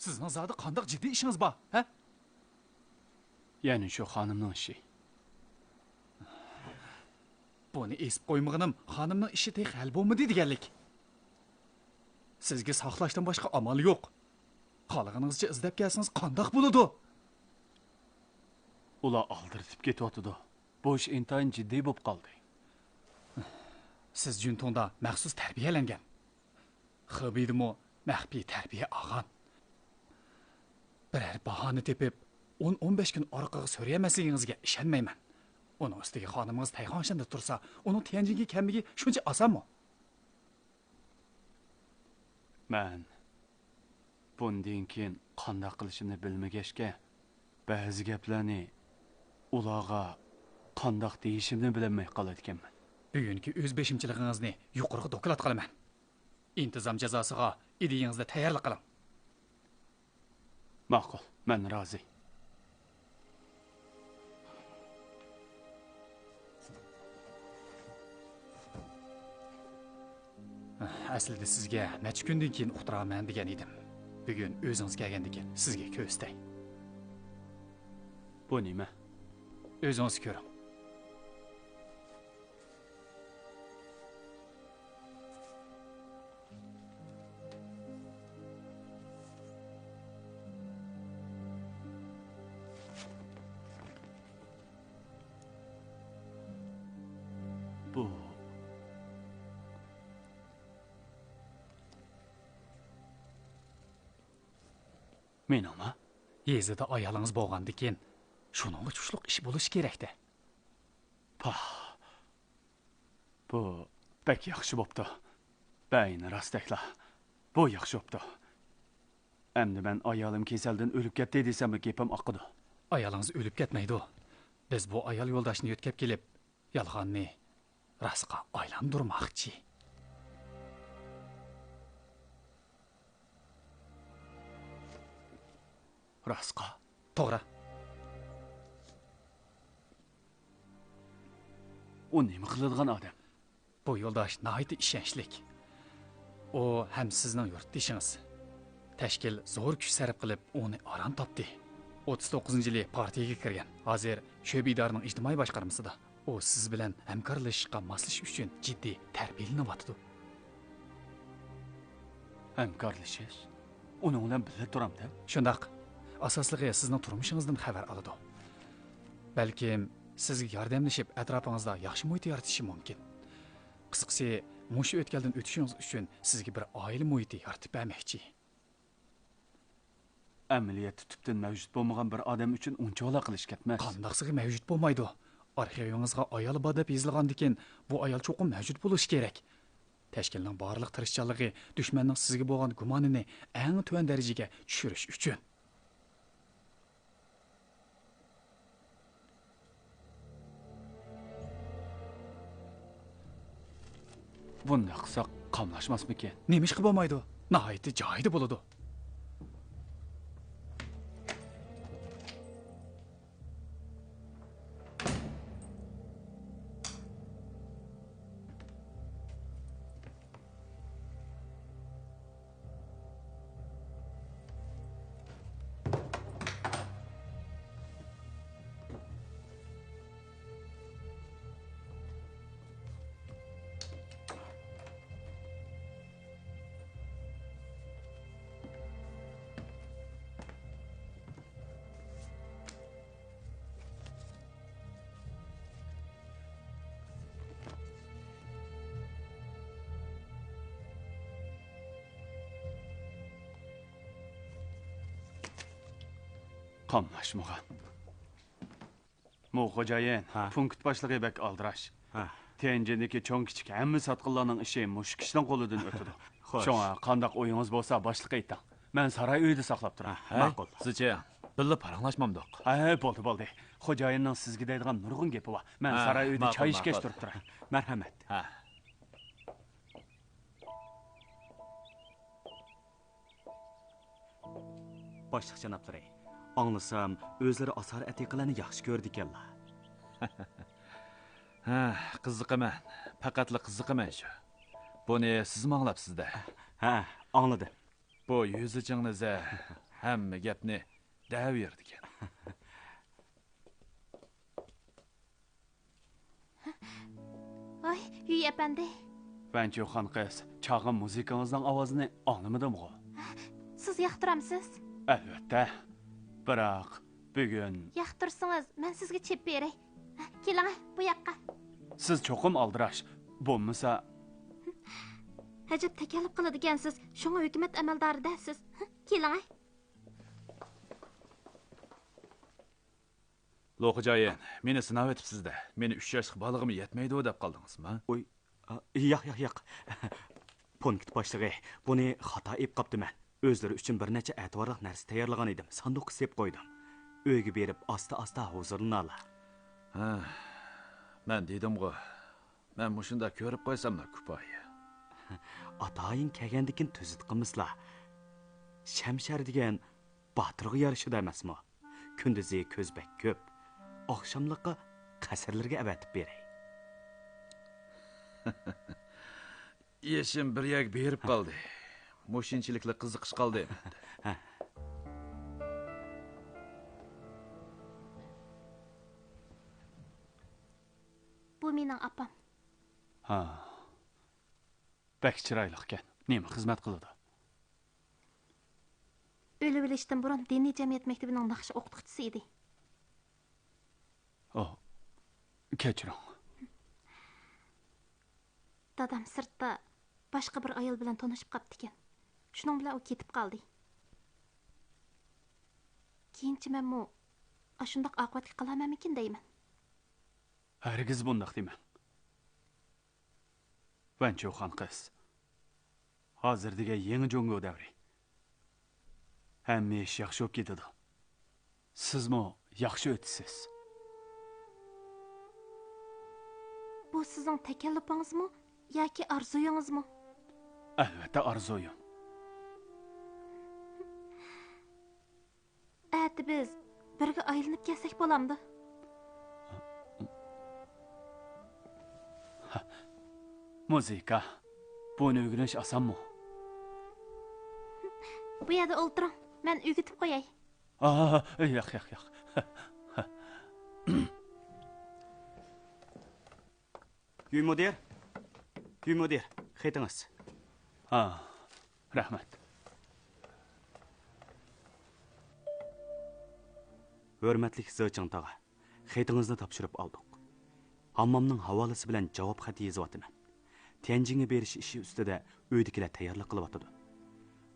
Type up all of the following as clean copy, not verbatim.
Sizning zodi qanday jiddiy ishingiz bor, ha? Ya'ni shu xonimning ishi. Buni esib qo'ymaganim xonimning ishi tek hal bo'lmadi deganlik. Sizga saqlashdan boshqa amal yo'q. Qolganingizcha izlab kelsangiz qanday bo'ladi? Ular aldirtib ketyotdi. Bu ish intayin jiddiy bo'lib qoldi. Siz Juntonda maxsus tarbiyalangan. Xibidimi maxfiy tarbiya olgan. Biror bahona tepib 10-15 kun orqaga so'raymasligingizga ishonmayman. Uning ustiga xonamingiz Tayxonshanda tursa, uning Tianjinga kelmigi shuncha osonmi? Men bundan keyin qanday qilishimni bilmagachga, ba'zi gaplarni ularga qanday deyishimni bilmay qolarkanman. Bugungi o'z beshimchiligingizni yuqoriga doklad qilaman. İntizam jazosiga ideyangizda tayyorlik qiling. Ma'qul, men rozi. Aslida sizga necha kundan keyin uqtiraman degan edim. Bugun o'zingiz kelgandan keyin sizga ko'stay. Bu nima? O'zingiz ko'ring. Bu menimi? Yezida ayolingiz bo'lgandan keyin shuning uchliq ish bo'lishi kerak-da. Pah. Bu pek yaxshi bo'pti. Bayni rastakla. Bu yaxshi bo'pti. Endi men ayolim kasaldan o'lib ketdi desam gapim oqidi. Ayolingiz o'lib ketmaydi. Biz bu ayol yo'ldoshni yo'tkab kelib, yolg'onni rostga aylantirmoqchi. Rostga? To'g'ri. U nima qiladigan odam? Bu yo'ldosh nihoyatda ishonchlik. U ham sizning yurtdoshingiz. Tashkil zo'r kuch sarf qilib, uni aram topdi. 39-yili partiyaga kirgan. Hozir sho'ba idorining ijtimoiy boshqarmasida. U siz bilan hamkorlashishga moslashish uchun jiddiy tarbiyalanyapti. Hamkorlashish? Uning bilan birga turamda? Shundaq. Asosligi sizning turmushingizdan xabar oladi. Balkim sizga yordamlashib atrofingizda yaxshi muhit yaratishi mumkin. Qisqasi, mush o'tgandan o'tishingiz uchun sizga bir oila muhiti yaratib bermoqchi. Amaliyot tubdan mavjud bo'lmagan bir odam uchun uncha qilish ketmas. Qandaqsiga mavjud bo'lmaydi. Arxivingizga ayol bor deb yozilgandan keyin bu ayol cho'qim mavjud bo'lishi kerak. Tashkilning barliq tirishchanligi dushmanning sizga bo'lgan gumonini eng tuvan darajaga tushirish uchun. Bunda qilsak qamlashmasmikan? Nima ish qilib bo'lmaydi? Nihoyatda joyida bo'ladi. Qamlashmagan. Mu xo'jayin, punkt boshlig'i bek aldirash. Tianjindagi cho'ng kichik hamma sotqinlarning ishi mush kishning qo'lidan o'tadi. Shunga qandaq o'yingiz bo'lsa boshliqqa ayting. Men saroy uyida saqlab turaman. Ma'qul. Sizcha billa paranglashmamdiq. Bo'ldi. Xo'jayinning sizga deydigan nurg'un gapi bor. Men saroy uyida choy ishga turib turaman. Marhamat. Boshliq janoblari, anglasam, o'zlari asar atiqalarni yaxshi ko'rdi ekanlar. Qiziqaman. Faqatli qiziqaman shu. Buni siz anglabsizda. Angladim. Bu yuzichingizni hamma gapni daverdi ekan. Ay, Yüy efendi. Ben Johan kız, çağın müzikanızdan avazını anlamadım o. Siz yaxtıramsız? Elbette. Bırak, bugün Yaxtırsınız, ben sizge çep berey. Keling, bu yakka. siz çokum aldıraş. Bulmasa, Hacep tekellüp qiladigansiz, şoňa hökümet amaldary däsiz. Keling. Loqajoyin, meni sinab etibsiz-da. Meni 3 yoshlik balig'im yetmaydi deb qoldingizmi? Oy, yo'q. Punkt başlığı. Bunu xata ep qaptım mən. Özləri üçün bir neçə ətvarlıq narsa tayyorlagan edim. Sanduqqa sep qoydum. Öyge berip asta huzurlanala. Ha. Men dedim-go. Men mushunda ko'rib qo'ysam da kupoyi. Atayın kelgendikin tüzüt qımızla. Şemşer degan batırğı yarışı da emasmı? Kündüzü közbek köp. Akşamlıqqa qasırlarga əvətib berey. Yeshim bir yak berib qoldi. Mushinchilikla qiziqish qoldi. Bu mening apam. ha. Bek çıraylıkken. Neymi hizmet kılıdı? Ölüp bilişten burun dini cemiyet mektebinin nakşı okutukçusu idi. O, keçirin. Dadam sırtda başka bir ayol bilen tanışıp kaptı eken. Şunun bilen o ketip kaldı. Keyinçi men mu aşundaq aqıbatga qalamam ekin deyman. Hergiz bundaq deyman. Ben Johan kız. Hazır dige yeni jongo davri. Hem iş yaxşı op ketidi. Siz mi yaxşı ötisiz? Bu sizin tekellüpіңiz mi yoki arzuyunuz mu? Elbette arzuyum. Äti biz birge aylanıp kelsek bolamdı. Muzika. Bunu öğreniş asan mı? Bu yerda o'ltiring, men ügütüp qo'yay. Yo'q. Güy müdir, xeytiniz. Ha, rahmet. Hörmetlik Zıçın tağa, xeytinizni tapşırıp aldık. Hammamның havalası bilen cevap xati yazıp atıman. Tenjinge beriş işi üstüde öydikiler tayyorlik qılıp atıdı.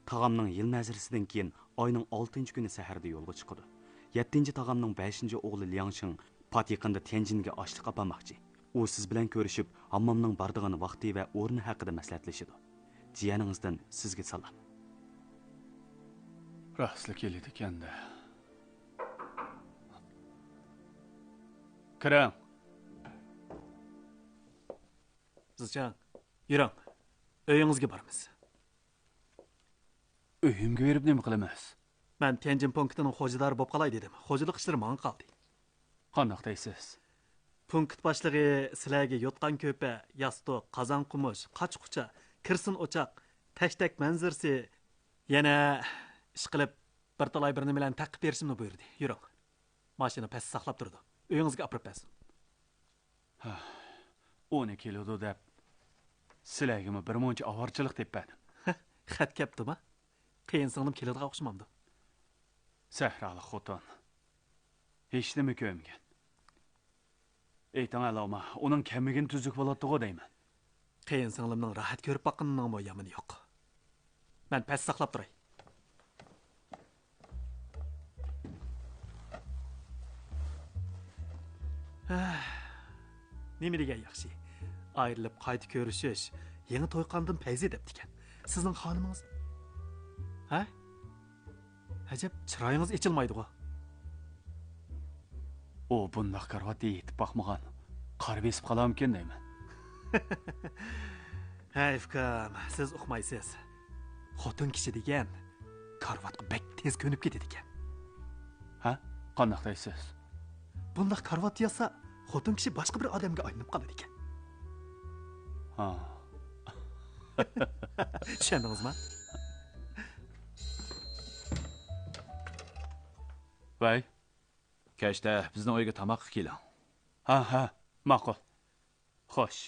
Tağamның yıl nazirisinden keyin ayның 6-cı günü səhərdə yolga çıqıdı. 7-ci tağamның 5-ci oğlu Liangshing patiqında Tenjinge açlıq apamaqçı. O siz bilen görüşüp hammamның bardığını vaqti ve ornu haqida məsləhətləşidi. Ciyanınızdan sizge salam. Rastlı keledi kendi. Kirin. Zıcan, yuring. Uyingizga boramiz. Öyümge verip ne mi kılamaz? Men Tianjin punktinin xo'jadori bo'lib qolay dedim. Xo'jalik ishlari menga qoldi. Qandaq deysiz? Punkt boshlig'i sizlarga yotqan ko'pa, yastoq, qozon qumush, qochqucha, kirsin o'choq, tashtak manzirasi yana ish qilib bir talay bir nimalarni taqib berishimni buyurdi. Yuring. Mashina past saqlab turdi. Uyingizga olib bersin. 10 kilodu deb sizlarga bir muncha avorchilik teppadim. Xat kaptimi? Qiyin singlim keladigan o'xshamamdi. Sahralı xotin. Hech nima ko'mgan. Aytang aloma, uning kamigin tuzuk bo'ladi deyman. Qiyin singlimning rahat ko'rib boqqanining mo yomoni yo'q. Men past saqlab turay. Nima degan yaxshi. Ayrilib qayta ko'rishish, yangi to'yqandan payzi debdi ekan. Sizning xonumingiz? Ha? Ajab, chiroyingiz echilmaydi-ku. O bundaq karvatga yetib baxmagan. Qarib esib qolamken deyman. Hayfkam, siz uqmaysiz. Xotin kishi degan karvatga bek tez ko'nib ketadi ekan. Ha? Qandaq deysiz? Bundaq karvat yasa, xotin kishi boshqa bir odamga aylanib qoladi ekan. Ha. Tushundingizmi? Vay. Kechda bizning uyga tamoqqa keling. Ha, ma'qul. Xo'sh.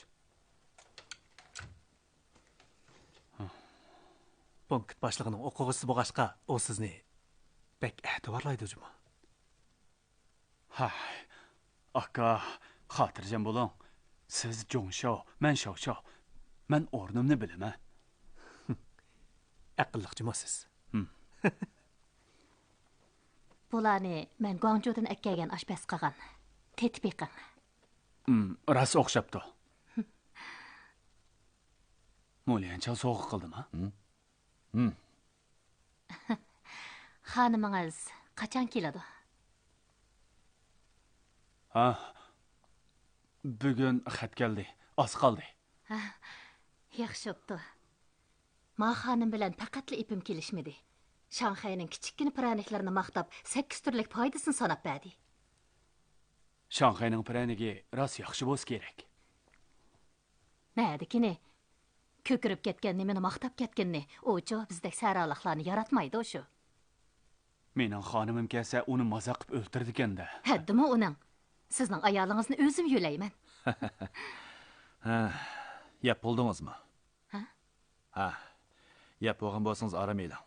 Punkt boshlig'ining o'quvchisi bo'lg'achqa, u sizni bek e'tiborlaydi juma. Hay. Aka, xotirjam bo'ling. Siz Jo'ngshao, men Shaoshao. Men o'rnimni bilaman. Aqlliq jumasiz. Bularni men Guangzhoudan kelgan oshpaz qilgan. Tetib yiqing. Ras o'xshabdi. Mo'liancha so'g'ib qildimi? Xonamingiz qachon keladi? Ha. Bugun xat keldi. Oz qoldi. Yaxshi bo'pti. Ma xonim bilan faqatla ipim kelishmadi. Shanxayning kichikkina praniklarini maqtab, 8 turlik foydasini sanab berdi. Shanxayning pranigi ras yaxshi bo'lsa kerak. Nədikini? Kökürüb ketken nimeni maqtab ketkenni, oçu bizdek saralıqlarını yaratmaydı o şu. Mening xonimim kelsa, uni maza qilib o'ltirdi-kanda. Haddimi uning? Sizning ayoling'izni o'zim yo'layman. Yap bo'ldingizmi? Ha? Yap bo'lgan bo'lsangiz aramaylar.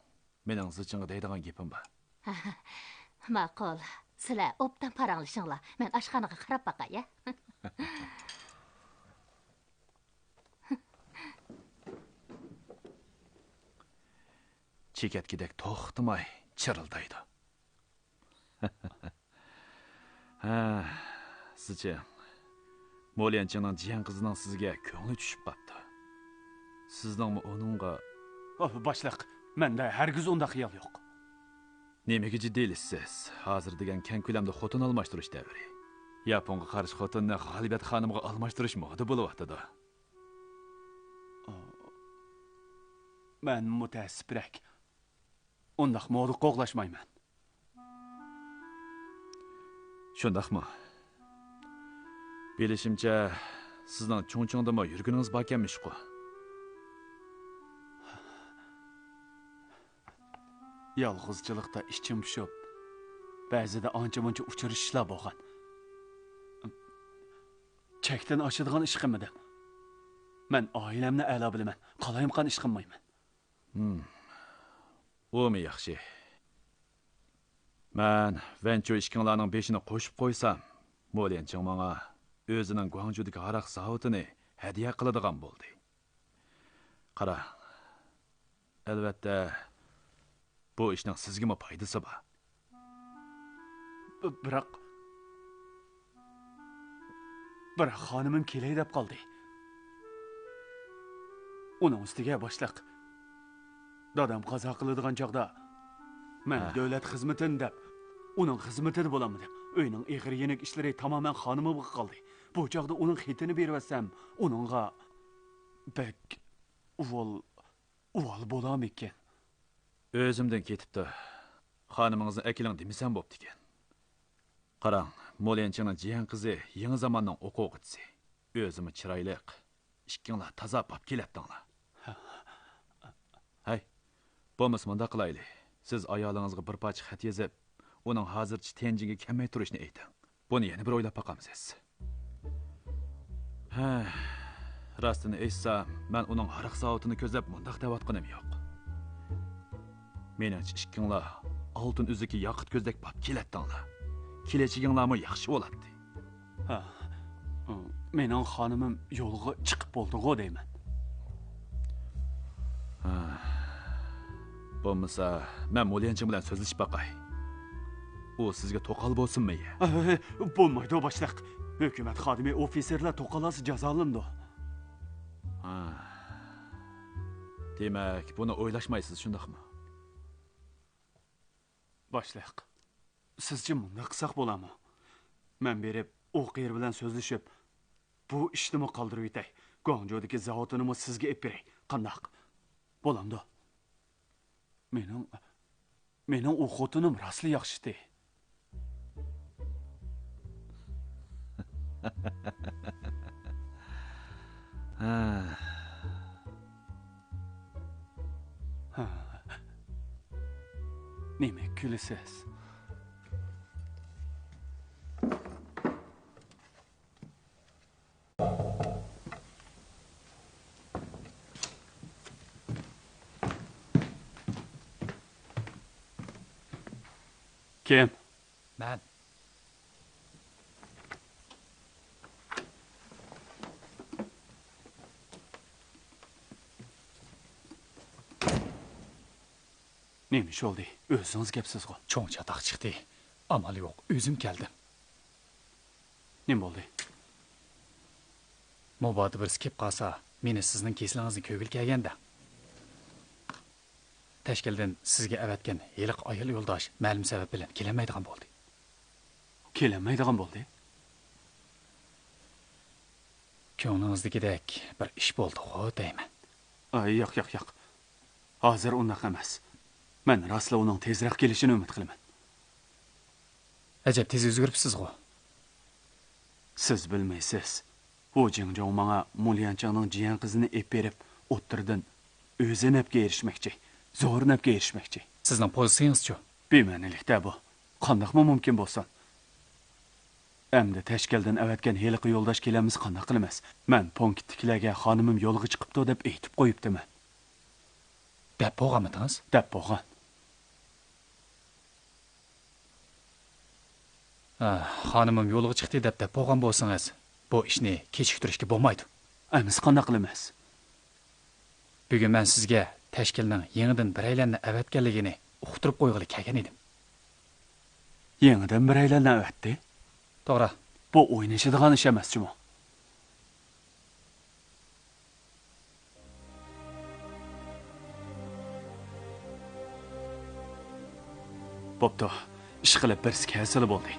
Mening zichinga deydigan gapim bor. Ma'qul. Sizlar obdan paranglashinglar. Men oshxonaga qarab baqay, ya. Chekatkidek to'xtamay chirildaydi. Sizchi Mo'lianchining jiyan qizining sizga ko'ngli tushib qopti. Sizningmi uningga Boshliq, menda hargiz unda xiyol yo'q. Nimaga jiddiylisiz? Hozir degan keng ko'lamda xotin almashtirish davri. Yaponga qarshi xotinni G'alibet xonimga almashtirish moda bo'lyapti-da. Men mutaassibroq. Undaq moda qo'g'lashmayman. Shundaqmi? Bilishimcha, sizning cho'ng-cho'ngdami yurguningiz borkanmish-ku. Yolg'izchilikda ichim pishib, ba'zida ancha-muncha uchrashishlar bo'lgan. Chekdan oshadigan ish qilmadim. Men oilamni a'lo bilaman. Qalayim qan ish qilmayman. O'mi yaxshi. Men Vencho ishkinglarning beshini qo'shib qo'ysam, Mo'lianching menga o'zining Guangzhoudagi aroq zavodini hadiya qiladigan bo'ldi. Qara. Albatta, bu ishning sizga mi foydasi bor? Biroq xonimim kelay deb qoldi. Uning ustiga boshliq. Dadam qazo qiladigan chaqda men davlat xizmatin deb uning xizmatida bo'laman. Uyning ig'ir yenik ishlari tamoman xonimimga qoldi. Bu chaqda uning xitini bervasam, uningga bek uvol bo'lamekan. O'zimdan ketibdi. Xonamingizni akiling demasam bo'pti ekan. Qarang, Mo'lianchining jiyan qizi yangi zamonning o'quvchisi. O'zimi chiroyliq, ikkinglar toza pop kelibdinglar. Hay, bo'lmasa munda qilayli. Siz ayolingizga bir parcha xat yozib, uning hozircha Tenjinga kelmay turishni ayting. Buni yana bir o'ylab boqamiz. Rostini aytsam, men uning aroq zavodini ko'zlab mundaq deyotganim yo'q. Meningcha ikkinglar oltin uziki yoqut ko'zdek pop kelatdinglar. Kelachaginglarmi yaxshi bo'ladi. Mening xonimim yo'lga chiqib bo'ldi-ku deyman. Bo'lmasa, men Mo'lianching bilan so'zlashib boqay. U sizga to'qol bo'lsinmi? Bo'lmaydi, boshliq. Hukumat xodimi ofitserlar to'qolasi jazolandi. Demak, buni o'ylashmaysiz, shundaqmi? Boshliq, sizcha bunda qilsak bo'ladimi? Men berib, o'qir bilan so'zlashib, bu ishni qoldirib yetay. Guangzhoudagi zavodini sizga ep beray. Qandaq? Bo'lamdi. Mening u xotinim rasli yaxshi-di. Nima kulasiz? Kim? Man. Neymiş oldu? Özünüz gepsiz go. Çoğun çataq çıktı. Amalı yok. Özüm geldim. Ne oldu? Mubodo birisi kelib qolsa, meni sizning keslingizni ko'gil kelganda. Tashkildan sizga avatgan yiliq ayol yo'ldosh ma'lum sabab bilan kelmaydigan bo'ldi. Kelinmaydigan bo'ldi. Ko'nglingizdagidek bir ish bo'ldi, xo deyman. Ay, yo'q. Hozir unaqa emas. Men rostla uning tezroq kelishini umid qilaman. Ajab tez o'zgaribsiz xo. Siz bilmaysiz. Bu Jingjong menga Mulyanchangning jiyan qizini ep berib, o'ttirdan o'zi nafga erishmoqchi. Zo'r nafga erishmoqchi. Sizning pozitsiyangizchi? Bema'nilikda bu. Qandaqmi mumkin bo'lsin? Endi tashkildan avatgan heliqi yo'ldosh kelamiz qanday qilamiz? Men punktdagilarga xonimim yo'lga chiqibdi deb aytib qo'yibdiman. Deb bo'lganmidingiz? Deb bo'lgan. Xonimim yo'lga chiqdi deb bo'lgan bo'lsangiz, bu ishni kechiktirishga bo'lmaydi. Amiz qanday qilamiz? Bugun men sizga tashkilning yangidan biraylarni avatganligini uqtirib qo'yg'ili kelgan edim. Yangidan biraylarni avatdi? To'g'ri. Bu o'ynashadigan ish emas-chimi? Bo'pti. Ish qilib bir kasali bo'ldi.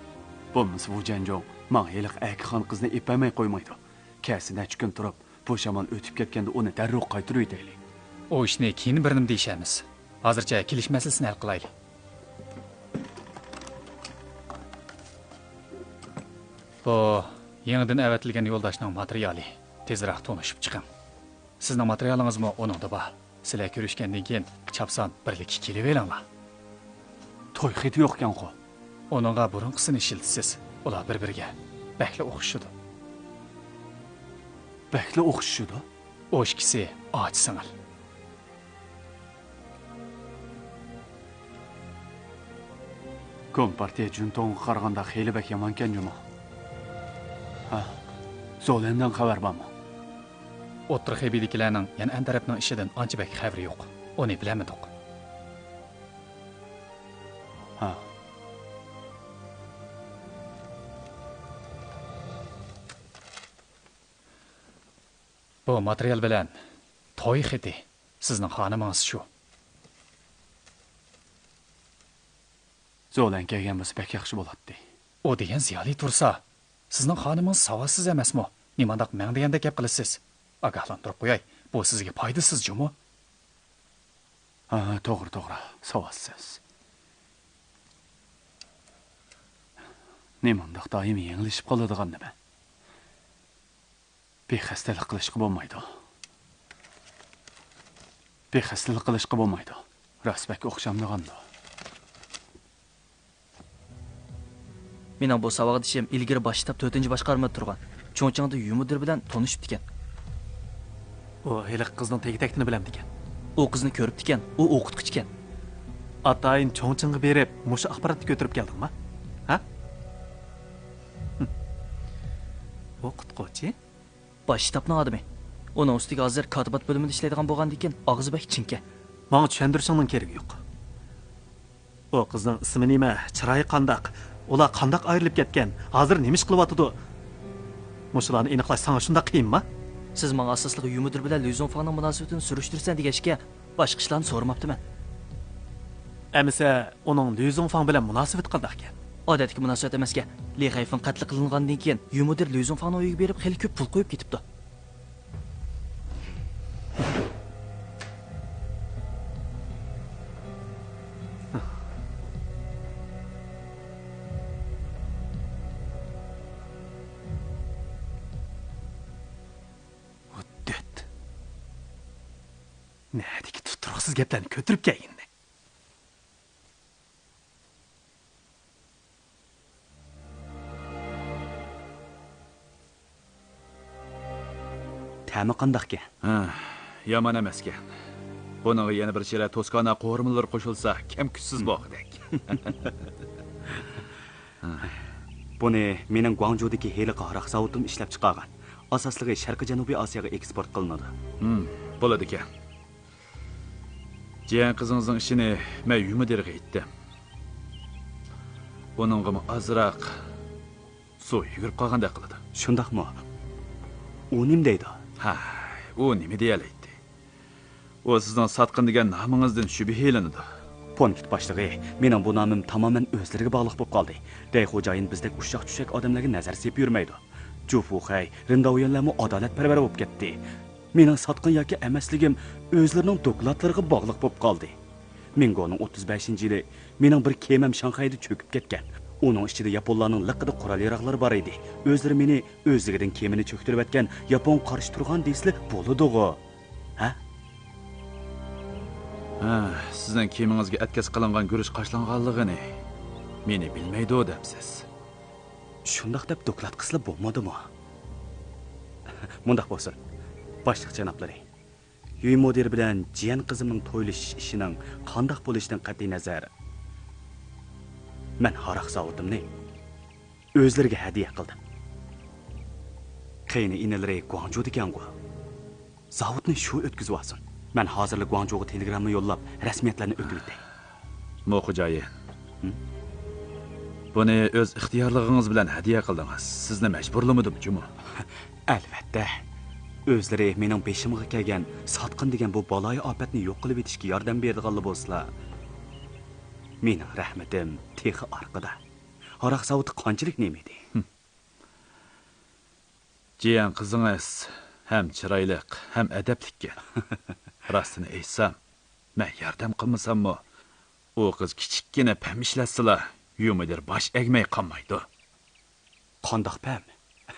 Bo'lmasa bu Jingjong menga heliq Akixon qizni epamay qo'ymaydi. Kasida kun turib, bu shamol o'tib ketganda uni darrov qaytarib yetaylik. O ishni keyin bir nim deyishamiz. Hozircha kelish masalasini hal qilaylik. Bu yangidan avatilgan yo'ldoshning materiali. Tezroq tanishib chiqing. Sizning materialingizmi o'ningda bor. Sizlar ko'rishgandan keyin chapson birlikka kelib olinglar. To'y xiti yo'qkan-ku. Onunğa burunqisini ishiltisiz. Ular bir-biriga bakla o'xshashdi. Bakla o'xshashdi? O ikkisi och singil. Kompartiya Juntong'a qaraganda xeyli bak yomonkan juma. Ha. Zolandan xabar bormi? O'tir xebidikilarning yana an tarafning ishidan ancha bak xabari yo'q. Uni bilamidik. Ha. Bu material bilan to'y xiti sizning xonamingiz shu. Zolan kelgan bo'lsa bak yaxshi bo'ladi. O degan ziyoli tursa, sizning xonamingiz savodsiz emasmi? Nimandaq men deganda gap qilasiz? Ogohlantirib qo'yay, bu sizga foydasiz jumu. Ha, to'g'ri, savodsiz. Nimandaq doim yanglishib qoladigan nima? Bexastalik qilishga bo'lmaydi. Rasbak o'xshamdiganda. Mening bu savodishim ilgari boshlab 4-boshqarmada turgan. Cho'nchangda yumudir bilan tanishib ekan. O heliq qizning tegitaktini bilamdi ekan. O qizni ko'ribdi ekan. U o'qituvchi ekan. Atayin cho'nchingga berib, mushu axborotni ko'tarib keldingmi? Ha? O'qituvchi? Boshtabning odami. Uning ustiga hozir kotibat bo'limida ishlaydigan bo'lgandan keyin og'zi bak chinka. Menga tushuntirishingning keragi yo'q. O qizning ismi nima? Chiroyi qandaq? Ular qandaq ayrilib ketgan? Hozir nima ish qilyapti? Mushularni aniqlash senga shunday qiyinmi? Siz menga asosliq Yumudir bilan Luzonfangning munosabatini surishtirsan degashga boshqa ishlarni so'ramabdiman. Amisa uning Luzonfang bilan munosabat qandaq ekan? Odatdagi munosabat emasga. Li Xayfin qatl qilingandan keyin Yumudir Luzonfangning uyiga berib xeyli ko'p pul qo'yib ketibdi. Nadiki tuturuqsiz gaplarni ko'tirib kelgindi. Ta'mi qandaqki? Yomon emaskan. Buning yana bir chira to'skana qo'rmilar qo'shilsa, kim kuchsiz bo'g'dak. Buni mening Guangzhoudagi heliqi aroq zavodim ishlab chiqargan. Asosligi Sharqiy Janubiy Osiyoga eksport qilinadi. Bo'ladi ekan. Jiyan qizingizning ishini men Yumiderga aytdim. Buningga azroq suv yugurib qolgandek qiladi. Shundaqmi? U nim deydi? Ha, u nima deyalaydi? O sizning sotqin degan nomingizdan shubhalanadi. Punkt boshlig'i, mening bu nomim tamoman o'zlariga bog'liq bo'lib qoldi. Dey xo'jayin bizdek ushshaq-tushak odamlarga nazar sepib yurmaydi. Jufuxay, Rindaoyanlarmi adolatparvar bo'lib ketdi. Mening sotqin yoki emasligim o'zlarining dokladlariga bog'liq bo'lib qoldi. Mingoning 35-yili mening bir kemam Shanxayda cho'kib ketgan. Uning ichida yaponlarning liqida qurol yaroqlari bor edi. O'zlari meni o'zligidan kemini cho'ktirib atgan yapon qarshi turgan deysizlar bo'ladi-ku. Ha? Sizning kemingizga atkas qilingan guruch qashlanganligini meni bilmaydi odamsiz. Shundaq deb doklad qilib bo'lmadimi? Mundaq bo'lsin. Boshliq janoblari. Uy mudir bilan jiyan qizimning to'ylish ishining qanday bo'lishidan qat'iy nazar men aroq zavodimni o'zlariga hadiya qildim. Qayni inalari Guangzhouda ekan-ku. Zavodni shu o'tkazib olsin. Men hozirli Guangzhouga telegramma yo'llab rasmiyatlarni o'tibdi. Mo'xijoyi. Buni o'z ixtiyorligingiz bilan hadiya qildingiz. Sizni majburlamadim, juma. Albatta. O'zlari mening beshimga kelgan sotqin degan bu baloyi ofatni yo'q qilib etishga yordam berdiganlar bo'lsa, mening rahmatim texi orqada. Aroq zavodi qanchalik nemidi? Jiyan qizingiz ham chiroyli, ham adabli ekan. Rostini aytsam, men yordam qilmasammi, u qiz kichikkina pam ishlatsalar, Yumider bosh egmay qolmaydi. Qandoq pam?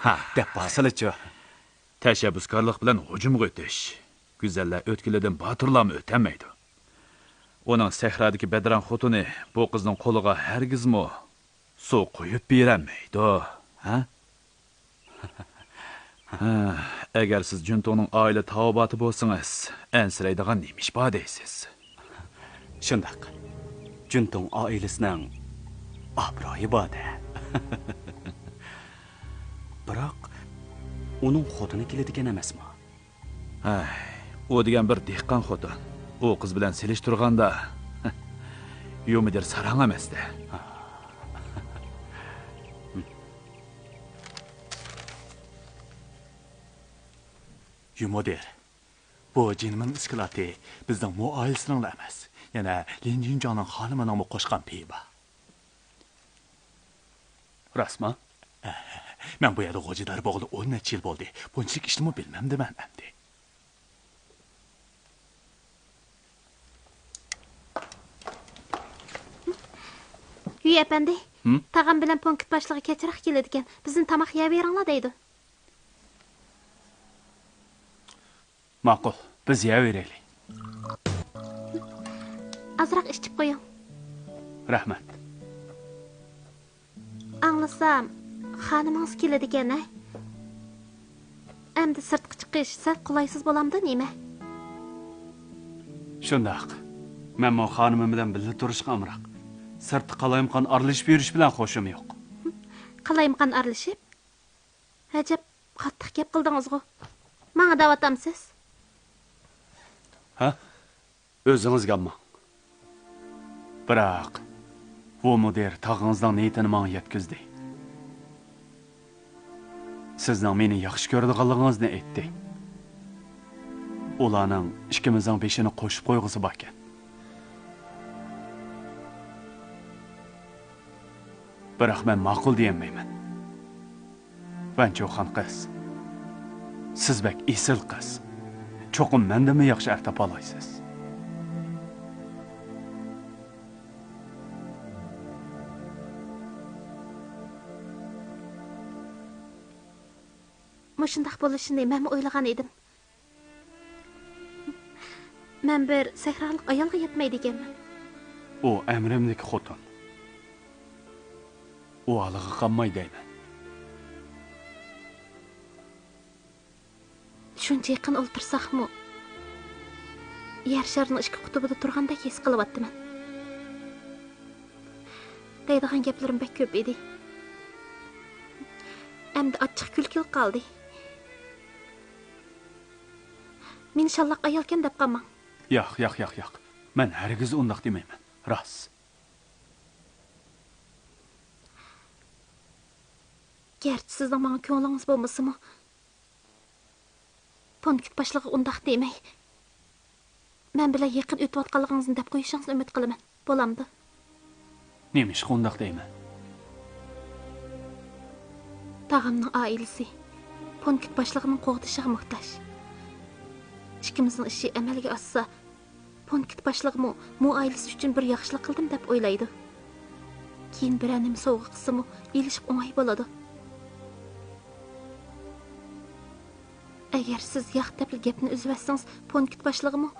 Ha, deb baqsalachi. Tashabbuskorlik bilan hujumga o'tish. Go'zallar o'tkilidan botirlarmi o'tamaydi. Uning sahrodagi badran xotini bu qizning qo'liga hargizmi suv qo'yib berolmaydi, ha? Agar siz Juntoning oila tavobati bo'lsangiz, ansiraydigan nima ish bor deysiz? Shundaq. Juntong oilasining obro'yi bor-da. Biroq uning xotini keladigan emasmi? U degan bir dehqon xotin. U qiz bilan selish turganda Yumider sarang emasda. Yumider. Bu jinmin iskilati bizning mu oilasining emas. Yana Lin Jinjoning xonimining qo'shgan peyi bor. Rasma? Men bu yerda g'o'jilar bog'li 10 necha yil bo'ldi. Bunchalik ishni bilmamdi men endi. Uy efendi, tag'am bilan punkt boshlig'i kechiriq keladi ekan. Bizni tamoq yeb beringlar deydi. Ma'qul, biz yeyaveraylik. Azroq ichib qo'ying. Rahmat. Anglasam, xonimingiz keladi ekan, a? Endi sirtqa chiqish sal qulaysiz bo'lamdi, nima? Shundaq. Men mo xonimim bilan birga turishga amroq. Sirtqa qalayimqon aralashib yurish bilan xo'shim yo'q. Qalayimqon aralashib? Ajab, qattiq gap qildingiz-ku. Menga da'vatamsiz? Ha? O'zingizga ammo. Biroq bu mudir tag'ingizning niyatini menga yetkazdi. Sizning meni yaxshi ko'radiganligingizni aytdi. Ularning ikkimizning beshini qo'shib qo'yg'isi bor ekan. Biroq men ma'qul deyolmayman. Vancho'xon qiz. Siz bek esil qiz. Cho'qim mendami yaxshi artab olaysiz. Mushundaq bo'lishini men o'ylagan edim. Men bir sehralik ayolga yetmaydi ekanman. U amrimdagi xotin. U alig'i qolmay deyman. Shuncha yaqin o'ltirsaqmi? Yer sharning ikki qutubida turgandek his qilyapman. deydigan gaplarim bek ko'p edi. Endi achchiq kulkil qoldi. Men shallaq ayolkan deb qolmang. Yo'q. Men hargiz undaq demayman. Rost. Gerçi sizning menga ko'nglingiz bo'lmasa-mu, punkt boshlig'i undaq demay. Men bilan yaqin o'tayotganligingizni deb qo'yishingizni umid qilaman. Bo'lamdi. Nemish undaq deyman? Tağamning oilasi punkt boshlig'ining qo'g'dishiga muhtoj. Ikkimizning ishi amalga oshsa, punkt boshlig'imi mu oilasi uchun bir yaxshilik qildim deb o'ylaydi. Keyin biranim sovg'a qilsa-mu, ilishib o'ng'ay bo'ladi. Agar siz yo'q deb gapni uzib etsangiz, punkt boshlig'imi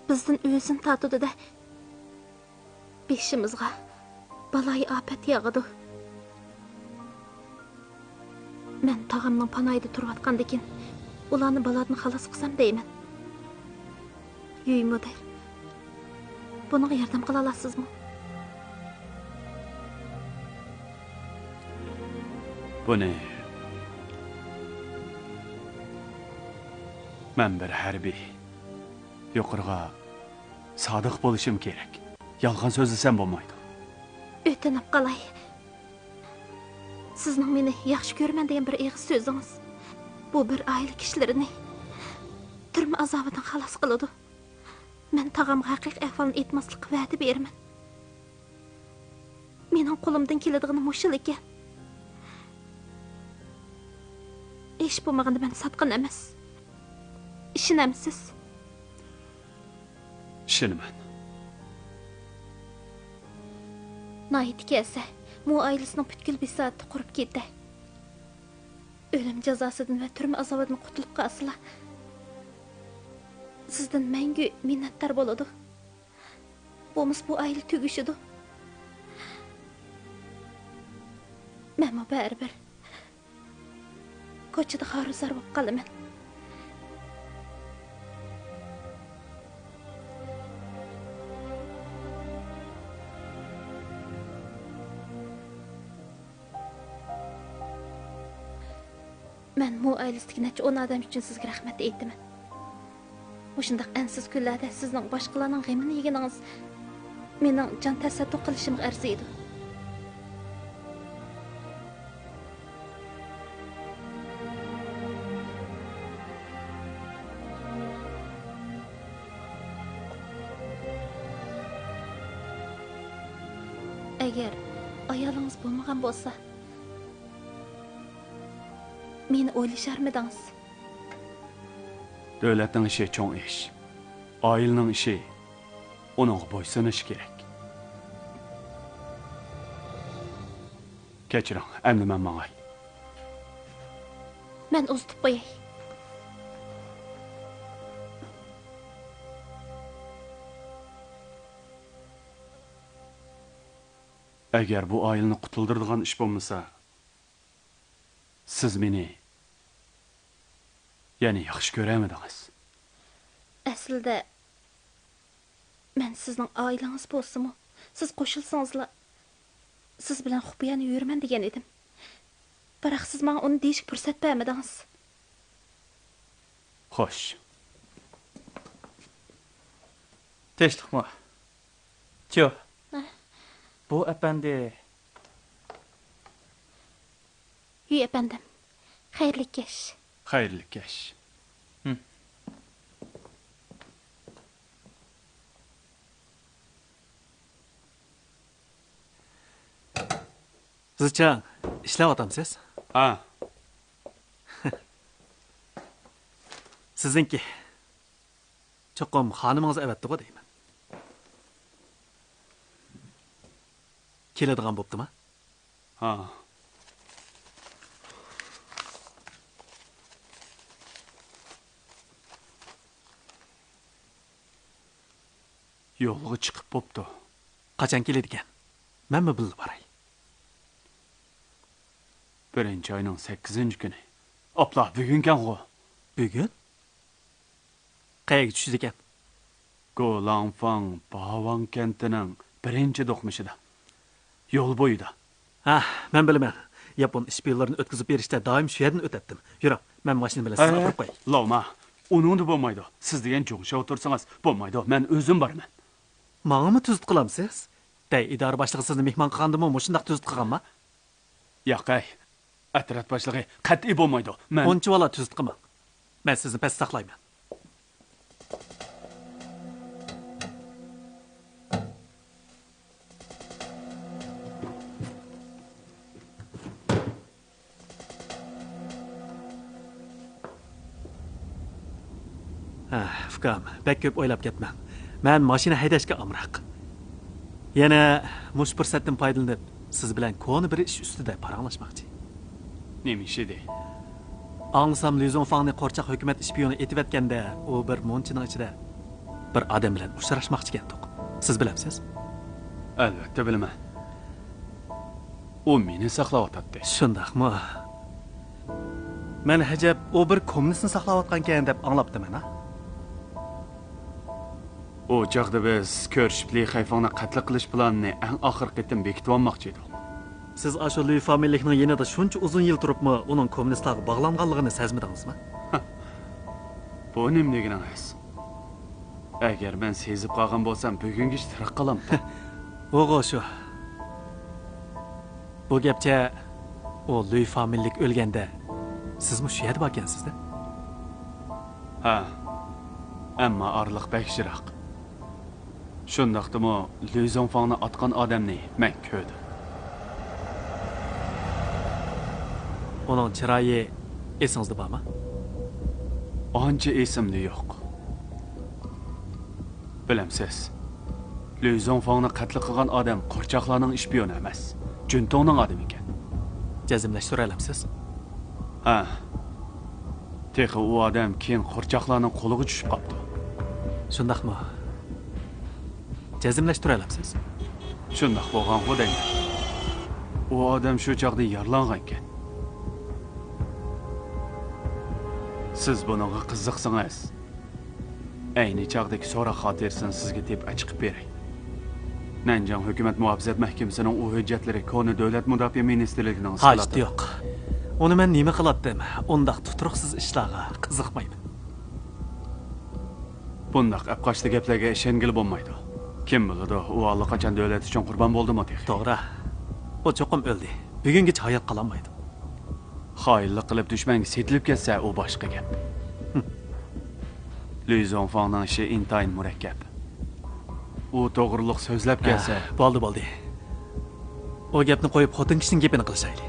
bizdan o'zini tatudida beshimizga baloyi ofat yog'idi. Men tağamning panoyida turayotgandan ularni balodan xalos qilsam deyman. Uy mudir. Bunga yordam qila olasizmi? Buni men bir harbiy yuqoriga sodiq bo'lishim kerak. Yolg'on so'zlasam bo'lmaydi. O'tinib qolay. Sizning meni yaxshi ko'raman degan bir eg'iz so'zingiz bu bir oila kishilarini turma azobidan xalos qiladi. Men tag'amga haqiqiy ahvolni aytmaslikka va'da beraman. Mening qo'limdan keladigan mushul ekan. Ish bo'lmaganda men sotqin emas. Ishonamsiz? Ishonaman. Nayit kelsa, mu ailasining butkul bisatida qurib ketdi. O'lim jazosidan va turma azobidan qutulib qolsa, sizdan mangu minnatdor bo'ladi. Bo'lmasa bu oila tugishidi. Men baribir ko'chada xoruzar bo'lib qolaman. Men bu ailesidagi necha 10 odam uchun sizga rahmat aytaman. O'shundaq ansiz kunlarda sizning boshqalarning g'amini yeganingiz mening jon tasadduq qilishimga arziydi. Agar ayolingiz bo'lmagan bo'lsa, meni o'ylasharmidingiz? Davlatning ishi cho'ng ish. Oilaning ishi uning bo'ysunishi kerak. Kechiring, endi men mangay. Men uzitib qo'yay. Agar bu oilani qutuldiradigan ish bo'lmasa, siz meni yani yaxshi ko'ramidingiz? Aslida men sizning oilangiz bo'lsa-mu, siz qo'shilsangizlar, siz bilan xubiyani yuraman degan edim. Biroq siz menga uni deyishga fursat bermadingiz. Xo'sh. Tinchlikmi? Tyo. Bu efendi. Uy efendim. Xayrli kech. Xayrli kech. Sizcha ishlayapsiz? Ha. Sizningki cho'qim xonamingiz avatdi-ku deyman. Keladigan bo'ptimi? Ha. Yo'lga chiqib bo'pti. Qachon keladi ekan? Menmi bilib boray? Birinchi oyning 8-kuni. Opla, bugunkan-ku. Bugun? Qayerga tushdi ekan? Golangfang Bawang kentining birinchi do'qmishida. Yol boyida. Ha, men bilaman. Yapon ishbiyonlarini o'tkazib berishda doim shu yerdan o'tatdim. Yuring, men mashina bilan sizni olib qo'yay. Loma, uningda bo'lmaydi. Siz degan jo'ngcha o'tirsangiz bo'lmaydi. Men o'zim boraman. Mangami tuzit qilamsiz? Day idora boshlig'i sizni mehmon qilgandimi, mushundaq tuzit qilganmi? Yo'qay. Atrat boshlig'i qat'iy bo'lmaydi. Men Onchi vala tuzit qilmang. Men sizni past saqlayman. Ukam, bek ko'p o'ylab ketmang. Men mashina haydashga amroq. Yana mush fursatdan foydalanib, siz bilan koni bir ish ustida paranglashmoqchi. nima ish edi? Anglasam Lizonfangni qo'rchoq hukumat ishpiyoni etib etganda, u bir monchining ichida bir odam bilan uchrashmoqchi ekan. Siz bilamsiz? Albatta bilaman. U meni saqlayotdi. Shundaqmi? Men hajab u bir kommunistni saqlayotgan ekan deb anglabdiman, ha? O chaqda biz ko'rishibli hayfonni qatl qilish planini eng oxirgi qitim bekitib olmoqchi edik. Siz ashu Lui familiyaning yanada shuncha uzun yil turibmi, uning kommunistlarga bog'langanligini sezmadingizmi? Bu nima deganingiz? Agar men sezib qolgan bo'lsam, bugungi tirik qolamdi. O'g'o shu. Bu gapcha o Lui familiyalik o'lganda sizmi shu yerda bo'lgansiz-da? Ha. Ammo orliq bakshiraq. Shundaqdimi, Lizonfangni otgan odamni men ko'rdim. Uning chiroyi esingizda bormi? Ancha esimda yo'q. Bilamsiz, Lizonfangni qatl qilgan odam qo'rchoqlarning ishpiyoni emas, Juntoning odami ekan. Jazmlashtira olamsiz? Ha. Texi u odam keyin qo'rchoqlarning qo'liga tushib qoldi. Shundaqmi? Jazmlashtira olamsiz? Shundaq bo'lgan xudayman. U odam shu chaqda yaralangan ekan. Siz buningga qiziqsangiz, ayni chaqdagi so'roq xotirasini sizga deb ochiqib beray. Nanjang hukumat muhofazat mahkamasining u hujjatlari koni davlat mudofaa ministrligining hojati yo'q. Uni men nima qilatdim? Undaq tuturuqsiz ishlarga qiziqmayman. Bundaq apqochli gaplarga ishongil bo'lmaydi. Kim biladi, u allaqachon davlat uchun qurbon bo'ldimi texi? To'g'ri. U cho'qim o'ldi. Bugungacha hayot qololmaydi. Xoinlik qilib dushmanga setilib ketsa, u boshqa gap. Lizonfangning ishi intayin murakkab. U to'g'riliq so'zlab kelsa, bo'ldi. O gapni qo'yib, xotin kishining gapini qilishaylik.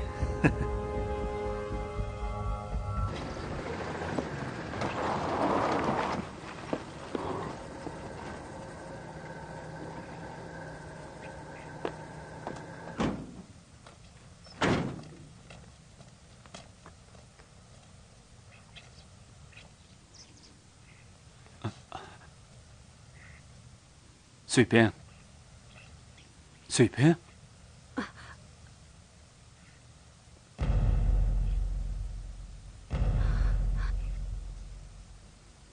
Süper. Süper.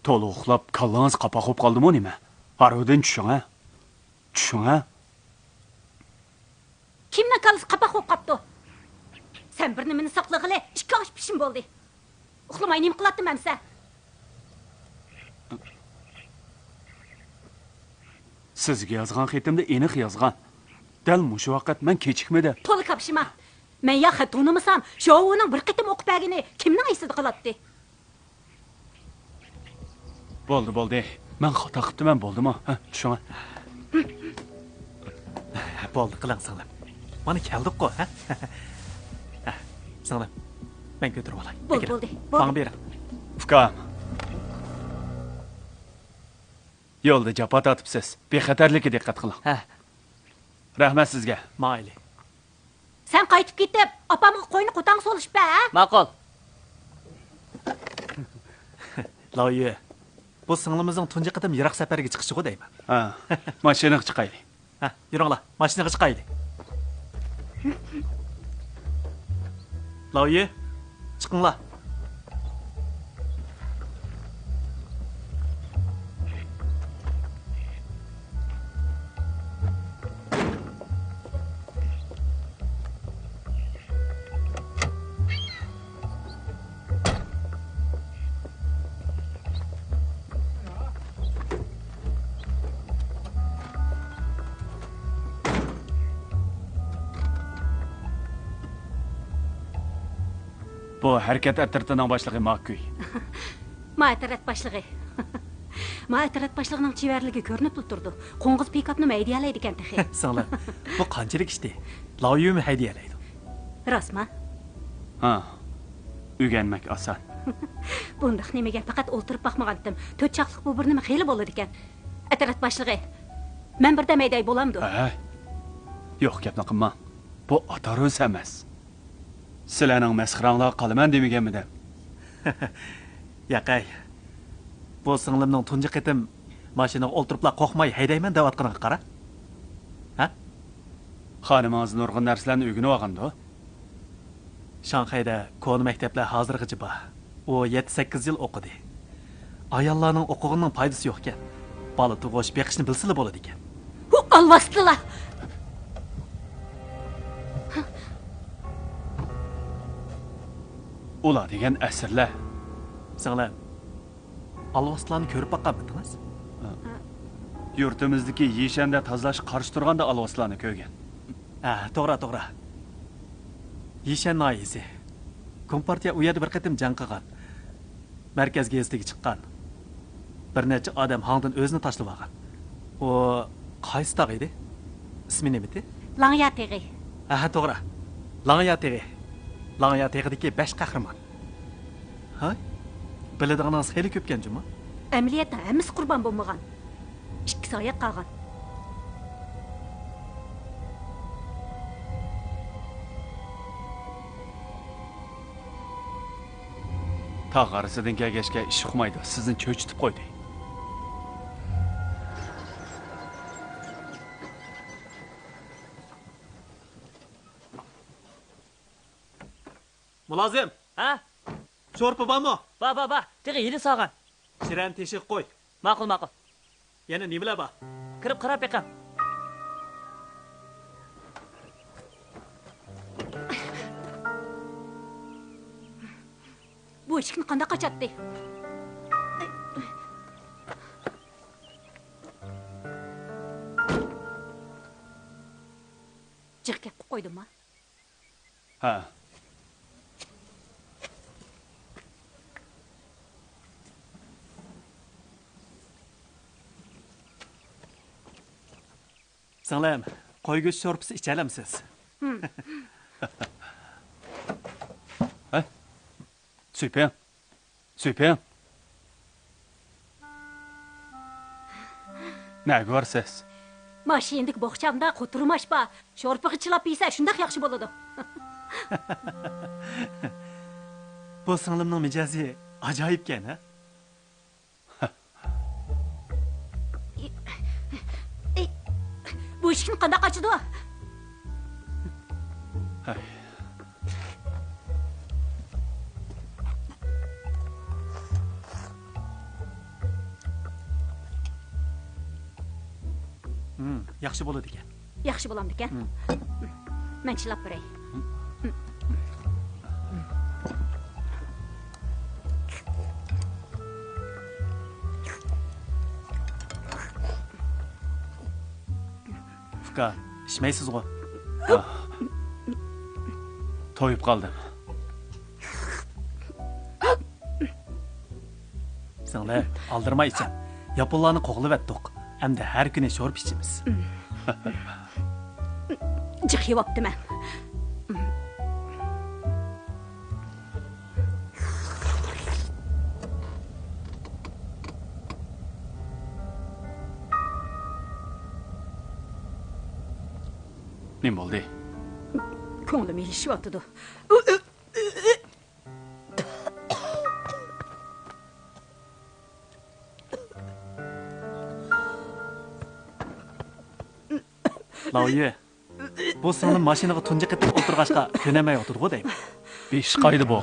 To'liq uxlab, kallangiz qapoq bo'lib qoldimi nima? Harodan tushing, ha? Tushing, ha? Kimning kallasi qapoq bo'lib qopti? Sen bir nimani saqlag'ili, ikki osh pishim bo'ldi. Uxlamay nima qilatdim hamsa? Sizga yozgan xatimda aniq yozgan. Dal mushu vaqt men kechikmadi. To'la kapshima. Men ya xat unimasam, shovuning bir qitim o'qib bergini kimning esida qolatdi? Bo'ldi. Men xato qildim, bo'ldimi? Ha, tushing. Bo'ldi, qiling singlim. Mana keldik-ku, ha? Singlim. Men ko'tarib olay. Bo'ldi. Bana bering. Ukam. Yo'lda japa tatibsiz. Bexatarlikka diqqat qiling. Ha. Rahmat sizga. Mayli. Sen qaytib ketib, opamga qo'yni qo'tang solishib ha? Ma'qul. Loyi. Bu singlimizning tunji qatam yiroq safarga chiqishi-ku deyman. Ha. Mashinaga chiqaylik. Ha, yuringlar. Mashinaga chiqaylik. Loyi. Chiqinglar. Bu harakat atirtining boshlig'i Makkuy. Ma'tarat boshlig'i. Ma'tarat boshlig'ining chivarligi ko'rinib turdi. Qo'ng'iz pikapni haydayalaydi ekan texi. Singlim, bu qanchalik ishdi? Loyimi haydayalaydi. Rostmi? Ha. O'rganmak oson. Bundaq nimaga faqat o'ltirib baxmagandim. 4 chaqliq bu bir nima xeyli bo'ladi ekan. Atarat boshlig'i. Men birda mayday bo'lamdi. Ha. Yo'q, gapni qilma. Bu atarus emas. Sizlarning masxaranglar qalaman demaganmidim. Yaqay. Bu singlimning tunji qitim mashinaga o'ltiribla qo'rqmay haydayman deyotganiga qara. Ha? Xonimingiz nurg'un narsalarni o'rganib olgandi. Shanxayda koni maktablar hozirgacha bor. U 7-8 yil o'qidi. Ayollarning o'qig'ining foydasi yo'q ekan. Bola tug'ish, beqishni bilsila bo'ladi ekan. U alvastila. Ular degan asrlar. Singlim, alvastlarni ko'rib boqqanmidingiz? Yurtimizdagi yeshanda tozalash qarshi turganda alvoslarni ko'rgan. Ha, to'g'ri. Yeshan noyisi. Kompartiya u yerda bir qatim jang qilgan. Markaz gazetiga chiqqan. Bir necha odam hangdan o'zini tashlab olgan. U qaysi tog' edi? Ismi nima edi? Langyategi. Ha, to'g'ri. Langyategi. Langyategi 5 qahramon. Ha? Biladiganingiz xeyli ko'pkan juma. Amaliyotda hammasi qurbon bo'lmagan. 2 soat qolgan. Tog' arasidan kelgachga ish uqmaydi. Sizni cho'chitib qo'ydi. Mulozim, Ha? sho'rpa bormi? Ba. Teg'i yili sog'an. Shirin teshik qo'y. Ma'qul. Yana nimalar bor? Kirib qarab eqam. Bu eshikni qanday qochatdi? Jiqqa qo'ydimmi? Ha. Singlim, qo'y go'sht sho'rpasi ichalamsiz? Süper. Ne görsiz? Mashindik bo'xchamda quturmash bor. Sho'rpig'i chilab yesa shunday yaxshi bo'ladi. Bu singlimning mijozi ajoyibkan, ha? Bu eshikni qanday ochdi? Yaxshi bo'ladi ekan. Yaxshi bo'lamdi ekan. Men chilab beray. Fuka, ishmaysiz-ku. Toyup kaldım. Singlim, aldirma ichan. Yaponlarni qo'g'lib etdik. Hamda har kuni sho'rp ichimiz. Jiq yeyaptiman. Ne oldu? Ko'nglim ilishyapti. Loyi, bu singlim mashinaga tunji qitib o'tirg'ashqa ko'namay o'tirdi-ku deyman. Besh qaydi bu?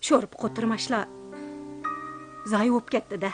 Sho'rp qo'tirmashlar zoyi bo'lib ketdi-da.